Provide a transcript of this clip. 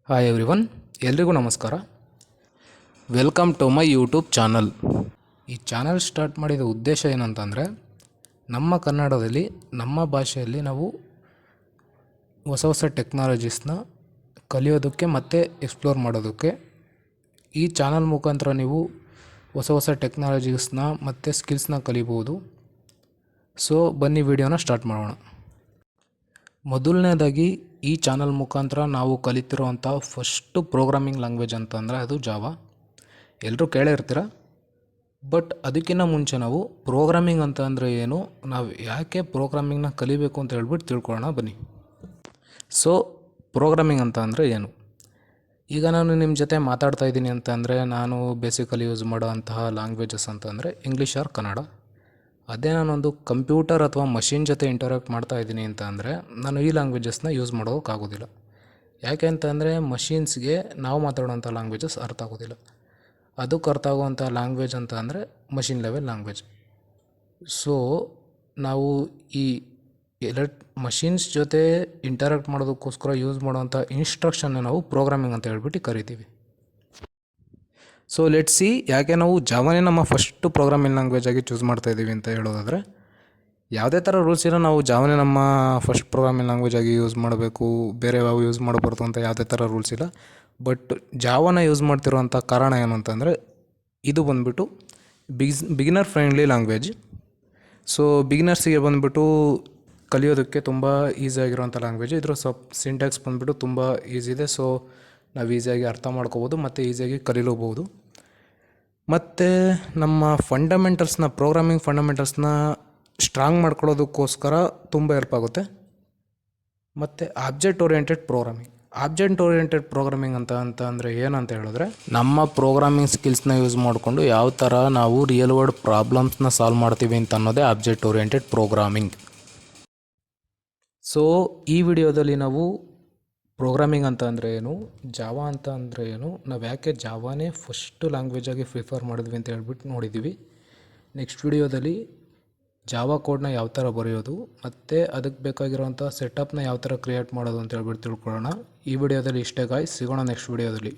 Hi everyone, ಎಲ್ರಿಗೂ ನಮಸ್ಕಾರ. Welcome to my YouTube channel. ಈ ಚಾನಲ್ ಸ್ಟಾರ್ಟ್ ಮಾಡಿದ ಉದ್ದೇಶ ಏನಂತಂದರೆ, ನಮ್ಮ ಕನ್ನಡದಲ್ಲಿ ನಮ್ಮ ಭಾಷೆಯಲ್ಲಿ ನಾವು ಹೊಸ ಹೊಸ ಟೆಕ್ನಾಲಜೀಸ್ನ ಕಲಿಯೋದಕ್ಕೆ ಮತ್ತು ಎಕ್ಸ್ಪ್ಲೋರ್ ಮಾಡೋದಕ್ಕೆ ಈ ಚಾನಲ್ ಮುಖಾಂತರ ನೀವು ಹೊಸ ಹೊಸ ಟೆಕ್ನಾಲಜೀಸ್ನ ಮತ್ತು ಸ್ಕಿಲ್ಸ್ನ ಕಲಿಬೋದು. ಸೊ ಬನ್ನಿ ವಿಡಿಯೋನ ಸ್ಟಾರ್ಟ್ ಮಾಡೋಣ. ಮೊದಲನೇದಾಗಿ ಈ ಚಾನಲ್ ಮುಖಾಂತರ ನಾವು ಕಲಿತಿರುವಂಥ ಫಸ್ಟು ಪ್ರೋಗ್ರಾಮಿಂಗ್ ಲ್ಯಾಂಗ್ವೇಜ್ ಅಂತಂದರೆ ಅದು ಜಾವಾ. ಎಲ್ಲರೂ ಕೇಳಿರ್ತೀರ. ಬಟ್ ಅದಕ್ಕಿಂತ ಮುಂಚೆ ನಾವು ಪ್ರೋಗ್ರಾಮಿಂಗ್ ಅಂತ ಅಂದರೆ ಏನು, ನಾವು ಯಾಕೆ ಪ್ರೋಗ್ರಾಮಿಂಗ್ನ ಕಲಿಬೇಕು ಅಂತ ಹೇಳ್ಬಿಟ್ಟು ತಿಳ್ಕೊಳ್ಳೋಣ ಬನ್ನಿ. ಸೊ ಪ್ರೋಗ್ರಾಮಿಂಗ್ ಅಂತ ಅಂದರೆ ಏನು? ಈಗ ನಾನು ನಿಮ್ಮ ಜೊತೆ ಮಾತಾಡ್ತಾ ಇದ್ದೀನಿ ಅಂತ ಅಂದರೆ ನಾನು ಬೇಸಿಕಲಿ ಯೂಸ್ ಮಾಡೋ ಅಂತಹ ಲ್ಯಾಂಗ್ವೇಜಸ್ ಅಂತಂದರೆ ಇಂಗ್ಲೀಷ್ ಆರ್ ಕನ್ನಡ. ಅದೇ ನಾನೊಂದು ಕಂಪ್ಯೂಟರ್ ಅಥವಾ ಮಷಿನ್ ಜೊತೆ ಇಂಟರಾಕ್ಟ್ ಮಾಡ್ತಾ ಇದ್ದೀನಿ ಅಂತ ಅಂದರೆ ನಾನು ಈ ಲ್ಯಾಂಗ್ವೇಜಸ್ನ ಯೂಸ್ ಮಾಡೋಕ್ಕಾಗೋದಿಲ್ಲ. ಯಾಕೆ ಅಂತಂದರೆ ಮಷೀನ್ಸ್ಗೆ ನಾವು ಮಾತಾಡೋಂಥ ಲ್ಯಾಂಗ್ವೇಜಸ್ ಅರ್ಥ ಆಗೋದಿಲ್ಲ. ಅದಕ್ಕೆ ಅರ್ಥ ಆಗುವಂಥ ಲ್ಯಾಂಗ್ವೇಜ್ ಅಂತ ಅಂದರೆ ಮಷಿನ್ ಲೆವೆಲ್ ಲ್ಯಾಂಗ್ವೇಜ್. ಸೊ ನಾವು ಈ ಮಷೀನ್ಸ್ ಜೊತೆ ಇಂಟರಾಕ್ಟ್ ಮಾಡೋದಕ್ಕೋಸ್ಕರ ಯೂಸ್ ಮಾಡೋವಂಥ ಇನ್ಸ್ಟ್ರಕ್ಷನ್ನ ನಾವು ಪ್ರೋಗ್ರಾಮಿಂಗ್ ಅಂತ ಹೇಳ್ಬಿಟ್ಟು ಕರಿತೀವಿ. ಸೊ ಲೆಟ್ಸ್ ಸಿ, ಯಾಕೆ ನಾವು ಜಾವಾನೇ ನಮ್ಮ ಫಸ್ಟು ಪ್ರೋಗ್ರಾಮಿಂಗ್ ಲ್ಯಾಂಗ್ವೇಜ್ ಆಗಿ ಚೂಸ್ ಮಾಡ್ತಾಯಿದ್ದೀವಿ ಅಂತ ಹೇಳೋದಾದರೆ, ಯಾವುದೇ ಥರ ರೂಲ್ಸ್ ಇಲ್ಲ ನಾವು ಜಾವಾನೇ ನಮ್ಮ ಫಸ್ಟ್ ಪ್ರೋಗ್ರಾಮಿಂಗ್ ಲ್ಯಾಂಗ್ವೇಜ್ ಆಗಿ ಯೂಸ್ ಮಾಡಬೇಕು, ಬೇರೆ ಯಾವ ಯೂಸ್ ಮಾಡಬಾರ್ದು ಅಂತ ಯಾವುದೇ ಥರ ರೂಲ್ಸ್ ಇಲ್ಲ. ಬಟ್ ಜಾವಾನ ಯೂಸ್ ಮಾಡ್ತಿರೋವಂಥ ಕಾರಣ ಏನು ಅಂತಂದರೆ, ಇದು ಬಂದುಬಿಟ್ಟು ಬಿಗಿನರ್ ಫ್ರೆಂಡ್ಲಿ ಲ್ಯಾಂಗ್ವೇಜ್. ಸೊ ಬಿಗಿನರ್ಸಿಗೆ ಬಂದುಬಿಟ್ಟು ಕಲಿಯೋದಕ್ಕೆ ತುಂಬ ಈಸಿಯಾಗಿರೋಂಥ ಲ್ಯಾಂಗ್ವೇಜ್. ಇದರ ಸಿಂಟ್ಯಾಕ್ಸ್ ಬಂದುಬಿಟ್ಟು ತುಂಬ ಈಸಿ ಇದೆ. ಸೊ ನಾವು ಈಸಿಯಾಗಿ ಅರ್ಥ ಮಾಡ್ಕೋಬೋದು ಮತ್ತು ಈಸಿಯಾಗಿ ಕಲಿಲೂಬೋದು. ಮತ್ತು ನಮ್ಮ ಪ್ರೋಗ್ರಾಮಿಂಗ್ ಫಂಡಮೆಂಟಲ್ಸ್ನ ಸ್ಟ್ರಾಂಗ್ ಮಾಡ್ಕೊಳ್ಳೋದಕ್ಕೋಸ್ಕರ ತುಂಬ ಹೆಲ್ಪ್ ಆಗುತ್ತೆ. ಮತ್ತು ಆಬ್ಜೆಕ್ಟ್ ಓರಿಯೆಂಟೆಡ್ ಪ್ರೋಗ್ರಾಮಿಂಗ್ ಅಂತ ಅಂದರೆ ಏನಂತ ಹೇಳಿದ್ರೆ, ನಮ್ಮ ಪ್ರೋಗ್ರಾಮಿಂಗ್ ಸ್ಕಿಲ್ಸ್ನ ಯೂಸ್ ಮಾಡಿಕೊಂಡು ಯಾವ ಥರ ನಾವು ರಿಯಲ್ ವರ್ಲ್ಡ್ ಪ್ರಾಬ್ಲಮ್ಸ್ನ ಸಾಲ್ವ್ ಮಾಡ್ತೀವಿ ಅಂತ ಅನ್ನೋದೇ ಆಬ್ಜೆಕ್ಟ್ ಓರಿಯೆಂಟೆಡ್ ಪ್ರೋಗ್ರಾಮಿಂಗ್. ಸೊ ಈ ವಿಡಿಯೋದಲ್ಲಿ ನಾವು ಪ್ರೋಗ್ರಾಮಿಂಗ್ ಅಂತ ಅಂದರೆ ಏನು, ಜಾವಾ ಅಂತ ಅಂದರೆ ಏನು, ನಾವು ಯಾಕೆ ಜಾವಾನೇ ಫಸ್ಟು ಲ್ಯಾಂಗ್ವೇಜಾಗಿ ಪ್ರಿಫರ್ ಮಾಡಿದ್ವಿ ಅಂತ ಹೇಳ್ಬಿಟ್ಟು ನೋಡಿದ್ದೀವಿ. ನೆಕ್ಸ್ಟ್ ವಿಡಿಯೋದಲ್ಲಿ ಜಾವಾ ಕೋಡ್ನ ಯಾವ ಥರ ಬರೆಯೋದು ಮತ್ತು ಅದಕ್ಕೆ ಬೇಕಾಗಿರೋಂಥ ಸೆಟಪ್ನ ಯಾವ ಥರ ಕ್ರಿಯೇಟ್ ಮಾಡೋದು ಅಂತ ಹೇಳ್ಬಿಟ್ಟು ತಿಳ್ಕೊಳ್ಳೋಣ. ಈ ವಿಡಿಯೋದಲ್ಲಿ ಇಷ್ಟೇ ಗಾಯ್ಸ್, ಸಿಗೋಣ ನೆಕ್ಸ್ಟ್ ವಿಡಿಯೋದಲ್ಲಿ.